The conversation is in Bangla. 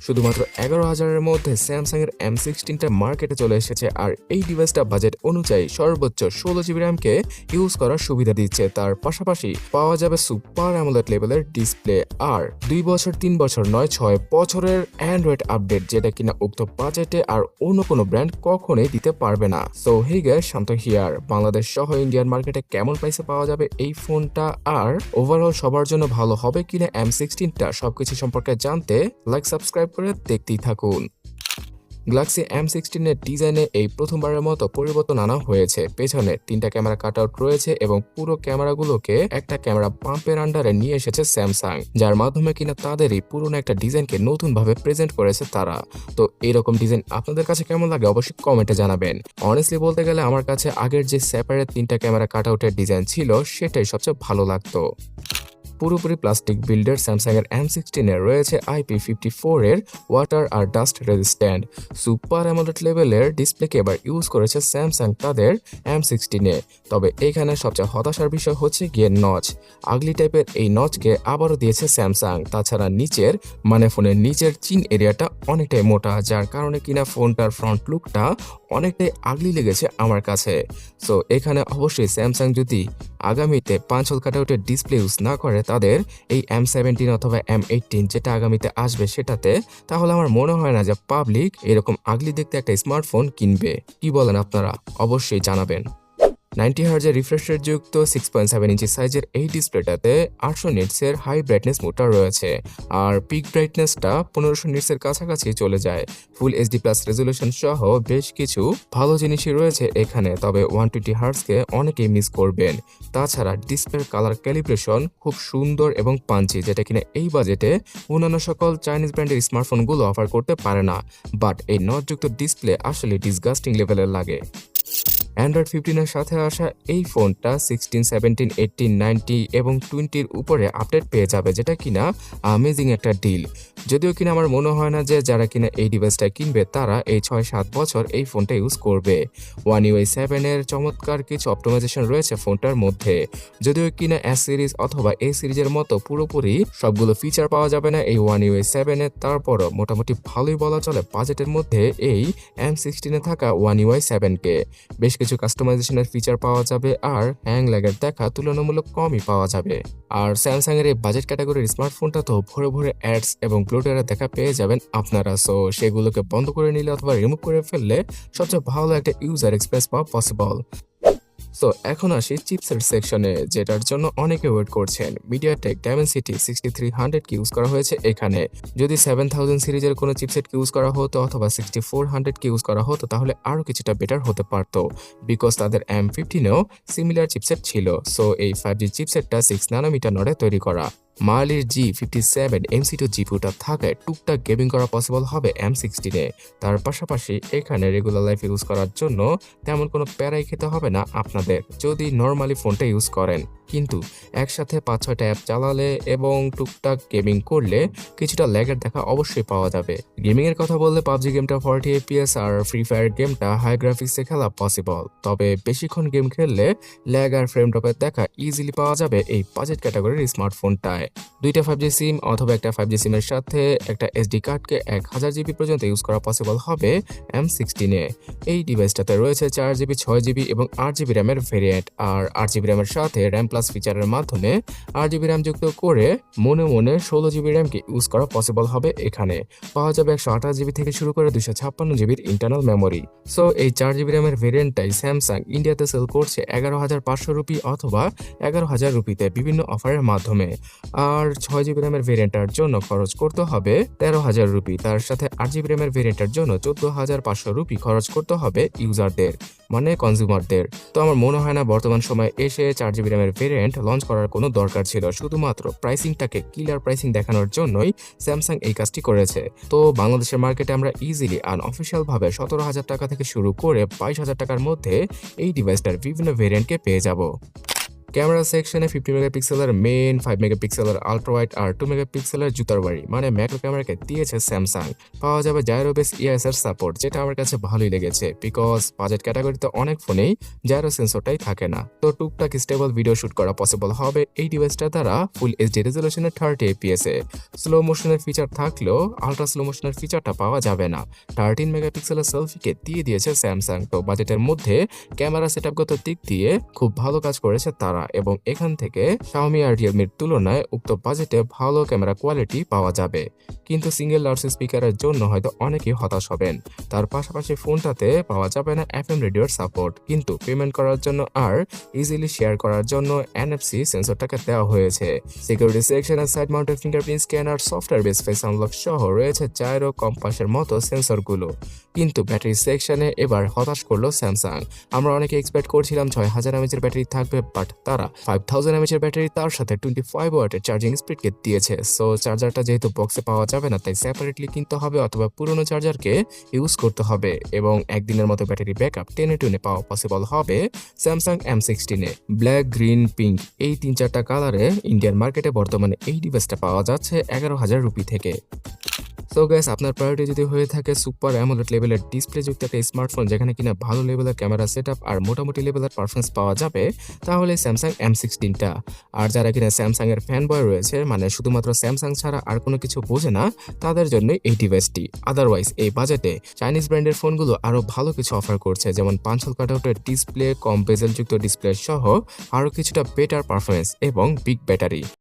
শুধুমাত্র 11,000-এর মধ্যে স্যামসাংয়ের M16টা মার্কেটে চলে এসেছে আর এই ডিভাইসটা বাজেট অনুযায়ী সর্বোচ্চ 16GB র্যামকে ইউজ করার সুবিধা দিচ্ছে। তার পাশাপাশি পাওয়া যাবে সুপার অ্যামোলেড লেভেলের ডিসপ্লে আর 2 বছর 3 বছর নয় 6 বছরের অ্যান্ড্রয়েড আপডেট, যেটা কিনা উক্ত বাজেটে আর অন্য কোনো ব্র্যান্ড কখনোই দিতে পারবে না। So hey guys, Shanto here. Bangladesh সহ ইন্ডিয়ান মার্কেটে কেমন প্রাইসে পাওয়া যাবে এই ফোনটা আর ওভারঅল সবার জন্য ভালো হবে কিনা M16টা, সবকিছু সম্পর্কে জানতে লাইক সাবস্ক্রাইব করে দেখতেই থাকুন। গ্যালাক্সি M16-এর ডিজাইনে এই প্রথমবারের মতো পরিবর্তন আনা হয়েছে। পেছনে 3টা ক্যামেরা কাটআউট রয়েছে এবং পুরো ক্যামেরাগুলোকে একটা ক্যামেরা পাম্পের আন্ডারে নিয়ে এসেছে স্যামসাং, যার মাধ্যমে কিনা তাদেরই পুরনো একটা ডিজাইনকে নতুনভাবে প্রেজেন্ট করেছে তারা। তো এরকম ডিজাইন আপনাদের কাছে কেমন লাগে অবশ্যই কমেন্টে জানাবেন। অনেস্টলি বলতে গেলে আমার কাছে আগের যে সেপারেট 3টা ক্যামেরা কাটআউটের ডিজাইন ছিল সেটাই সবচেয়ে ভালো লাগতো। পুরোপুরি প্লাস্টিক বিল্ডের স্যামসাংয়ের M16-এ রয়েছে IP54 এর ওয়াটার আর ডাস্ট রেজিস্ট্যান্ট সুপার অ্যামোলেড লেভেলের ডিসপ্লেকে এবার ইউজ করেছে স্যামসাং তাদের M16-এ। তবে এখানে সবচেয়ে হতাশার বিষয় হচ্ছে গিয়ে নচ। আগলি টাইপের এই নচকে আবারও দিয়েছে স্যামসাং। তাছাড়া নিচের ফোনের নিচের চিন এরিয়াটা অনেকটাই মোটা, যার কারণে কিনা ফোনটার ফ্রন্ট লুকটা অনেকটাই আগলি লেগেছে আমার কাছে। সো এখানে অবশ্যই স্যামসাং যদি আগামীতে 5 হোল কাটআউটের ডিসপ্লে ইউজ না করে তাদের এই M17 অথবা M18 যেটা আগামীতে আসবে সেটাতে, তাহলে আমার মনে হয় না যে পাবলিক এরকম আগলি দেখতে একটা স্মার্টফোন কিনবে। কি বলেন আপনারা? অবশ্যই জানাবেন। 90Hz রিফ্রেশ রেট যুক্ত 6.7 ইঞ্চি সাইজের এই ডিসপ্লেটাতে 800 নিটসের হাই ব্রাইটনেস মোডটা রয়েছে আর পিক ব্রাইটনেসটা 1500 নিটসের কাছাকাছি চলে যায়। ফুল এইচডি প্লাস রেজুলেশন সহ বেশ কিছু ভালো জিনিসই রয়েছে এখানে, তবে 120Hzকে অনেকেই মিস করবেন। তাছাড়া ডিসপ্লের কালার ক্যালিব্রেশন খুব সুন্দর এবং পাঞ্চি, যেটা কিনা এই বাজেটে অন্যান্য সকল চাইনিজ ব্র্যান্ডের স্মার্টফোনগুলো অফার করতে পারে না। বাট এই নটযুক্ত ডিসপ্লে আসলে ডিসগাস্টিং লেভেলের লাগে। অ্যান্ড্রয়েড 15-এর সাথে আসা এই ফোনটা 16, 17, 18, 90 এবং 20-র উপরে আপডেট পেয়ে যাবে, যেটা কিনা অ্যামেজিং একটা ডিল। যদিও কিনা আমার মনে হয় না যে যারা কিনা এই ডিভাইসটা কিনবে তারা এই 6-7 বছর এই ফোনটা ইউজ করবে। One UI 7-এর চমৎকার কিছু অপটিমাইজেশন রয়েছে ফোনটার মধ্যে। যদিও কিনা S সিরিজ অথবা A সিরিজের মতো পুরোপুরি সবগুলো ফিচার পাওয়া যাবে না এই One UI 7-এ, তারপরও মোটামুটি ভালোই বলা চলে বাজেটের মধ্যে এই M16-এ থাকা One UI 7-কে। বেশ কিছু কাস্টমাইজেশনের ফিচার পাওয়া যাবে আর হ্যাং ল্যাগের দেখা তুলনামূলক কমই পাওয়া যাবে। আর স্যামসাং এর এই বাজেট ক্যাটাগরির স্মার্টফোনটা তো ভরে ভরে অ্যাডস এবং ব্লুটারের দেখা পেয়ে যাবেন আপনারা। সো সেগুলোকে বন্ধ করে নিলে অথবা রিমুভ করে ফেললে সবচেয়ে ভালো একটা ইউজার এক্সপিরিয়েন্স পাওয়া পসিবল। সো এখন আসি চিপসেট সেকশনে, যেটার জন্য অনেকে ওয়েট করছেন। মিডিয়াটেক ডাইমেনসিটি 6300 ইউজ করা হয়েছে এখানে। যদি 7000 সিরিজের কোনো চিপসেট ইউজ করা হতো অথবা 6400 ইউজ করা হতো তাহলে আরও কিছুটা বেটার হতে পারতো, বিকজ তাদের M15-এও সিমিলার চিপসেট ছিল। সো এই 5G চিপসেটটা 6 ন্যানোমিটার নড়ে তৈরি করা। মালির G57 MC2 জিপিউটা থাকায় টুকটাক গেমিং করা পসিবল হবে M16-এ। তার পাশাপাশি এখানে রেগুলার লাইফ ইউজ করার জন্য তেমন কোনো প্যারাই খেতে হবে না আপনাদের যদি নর্মালি ফোনটা ইউজ করেন। কিন্তু একসাথে 5-6টা অ্যাপ চালালে এবং টুকটাক গেমিং করলে কিছুটা ল্যাগের দেখা অবশ্যই পাওয়া যাবে। গেমিংয়ের কথা বললে PUBG গেমটা 40 FPS আর ফ্রি ফায়ার গেমটা হাই গ্রাফিক্সে খেলা পসিবল, তবে বেশিক্ষণ গেম খেললে ল্যাগ আর ফ্রেম ড্রপের দেখা ইজিলি পাওয়া যাবে এই বাজেট ক্যাটাগরির স্মার্টফোনটায়। 2টা 5G সিম অথবা একটা 5G সিমের সাথে একটা SD কার্ডকে 1000 GB পর্যন্ত ইউজ করা পসিবল হবে M16-এ। এই ডিভাইসটাতে রয়েছে 4GB, 6GB এবং 8GB র্যামের ভেরিয়েন্ট আর 8GB র্যামের সাথে র্যাম প্লাস ফিচারের মাধ্যমে 8GB র্যাম যুক্ত করে মনে মনে 16GB র্যামকে ইউজ করা পসিবল হবে এখানে। পাওয়া যাবে 128GB থেকে শুরু করে 256GBর ইন্টারনাল মেমোরি। সো এই 4GB র্যামের ভেরিয়েন্টটাই স্যামসাং ইন্ডিয়াতে সেল করছে 11,500 রুপি অথবা 11,000 রুপিতে বিভিন্ন অফারের মাধ্যমে। আর 6GB র্যামের ভেরিয়েন্টার জন্য খরচ করতে হবে 13,000 রুপি। তার সাথে 8GB র্যামের ভেরিয়েন্টার জন্য 14,500 রুপি খরচ করতে হবে ইউজারদের, মানে কনজিউমারদের। তো আমার মনে হয় না বর্তমান সময়ে এসে 4GB র্যামের ভেরিয়েন্ট লঞ্চ করার কোনো দরকার ছিল। শুধুমাত্র প্রাইসিংটাকে কিলার প্রাইসিং দেখানোর জন্যই স্যামসাং এই কাজটি করেছে। তো বাংলাদেশের মার্কেটে আমরা ইজিলি আনঅফিসিয়াল ভাবে 17,000 টাকা থেকে শুরু করে 22,000 টাকার মধ্যে এই ডিভাইসটার বিভিন্ন ভেরিয়েন্টকে পেয়ে যাব। ক্যামেরা সেকশনে 50 মেগাপিক্সেলের মেইন, 5 মেগাপিক্সেলের আলট্রা ওয়াইড আর 2 মেগাপিক্সেলের জুতার বাড়ি মানে ম্যাক্রো ক্যামেরাকে দিয়েছে স্যামসাং। পাওয়া যাবে জাইরো বেস ইএস এর সাপোর্ট, যেটা আমার কাছে ভালোই লেগেছে বিকজ বাজেট ক্যাটাগরিতে অনেক ফোনেই জাইরো সেন্সরটাই থাকে না। তো টুকটাক স্টেবল ভিডিও শুট করা পসিবল হবে এই ডিভাইসটার দ্বারা। ফুল এইচডি রেজলিউশনের 30 এফপিএস এ স্লো মোশনের ফিচার থাকলেও আলট্রা স্লো মোশনের ফিচারটা পাওয়া যাবে না। 13 মেগাপিক্সেলের সেলফিকে দিয়ে দিয়েছে স্যামসাং। তো বাজেটের মধ্যে ক্যামেরা সেটআপগত দিক দিয়ে খুব ভালো কাজ করেছে তারা, এবং এখান থেকে xiaomi আর রিয়েলমির তুলনায় উক্ত বাজেটে ভালো ক্যামেরা কোয়ালিটি পাওয়া যাবে। কিন্তু সিঙ্গেল লাউড স্পিকারের জন্য হয়তো অনেকেই হতাশ হবেন। তার পাশাপাশি ফোনটাতে পাওয়া যাবে না এফএম রেডিওর সাপোর্ট, কিন্তু পেমেন্ট করার জন্য আর ইজিলি শেয়ার করার জন্য এনএফসি সেন্সরটাকে দেওয়া হয়েছে। সিকিউরিটি সেকশনে side mounted fingerprint scanner, software base face unlock সহ রয়েছে জাইরো কম্পাসের মতো সেন্সরগুলো। কিন্তু ব্যাটারি সেকশনে এবার হতাশ করলো স্যামসাং। আমরা অনেকে এক্সপেক্ট করছিলাম 6000 এমএএইচ ব্যাটারি থাকবে, বাট তারা 5000 এমএএইচ ব্যাটারি তার সাথে 25 ওয়াটের চার্জিং স্পিডকে দিয়েছে। সো চার্জারটা যেহেতু বক্সে পাওয়া যাবে না, তাই সেপারেটলি কিনতে হবে অথবা পুরনো চার্জারকে ইউজ করতে হবে, এবং একদিনের মতো ব্যাটারি ব্যাকআপ টেনে টুনে পাওয়া পসিবল হবে স্যামসাং M16 এ। ব্ল্যাক, গ্রিন, পিঙ্ক এই 3-4টা কালারে ইন্ডিয়ান মার্কেটে বর্তমানে এই ডিভাইসটা পাওয়া যাচ্ছে 11,000 রুপি থেকে। সো গাইস, আপনার প্রায়োরিটি যদি হয়ে থাকে সুপার অ্যামোলেড লেভেলের ডিসপ্লে যুক্ত একটা স্মার্টফোন যেখানে কিনা ভালো লেভেলের ক্যামেরা সেটআপ আর মোটামুটি লেভেলের পারফরমেন্স পাওয়া যাবে, তাহলে স্যামসাং M16টা। আর যারা কিনা স্যামসাং এর ফ্যান বয় রয়েছে, মানে শুধুমাত্র স্যামসাং ছাড়া আর কোনো কিছু বোঝে না, তাদের জন্য এই ডিভাইসটি। আদারওয়াইজ এই বাজেটে চাইনিজ ব্র্যান্ডের ফোনগুলো আরো ভালো কিছু অফার করছে, যেমন 5 কাটআউটের ডিসপ্লে, কম বেজেল যুক্ত ডিসপ্লে সহ আরো কিছুটা বেটার পারফরমেন্স এবং বিগ ব্যাটারি।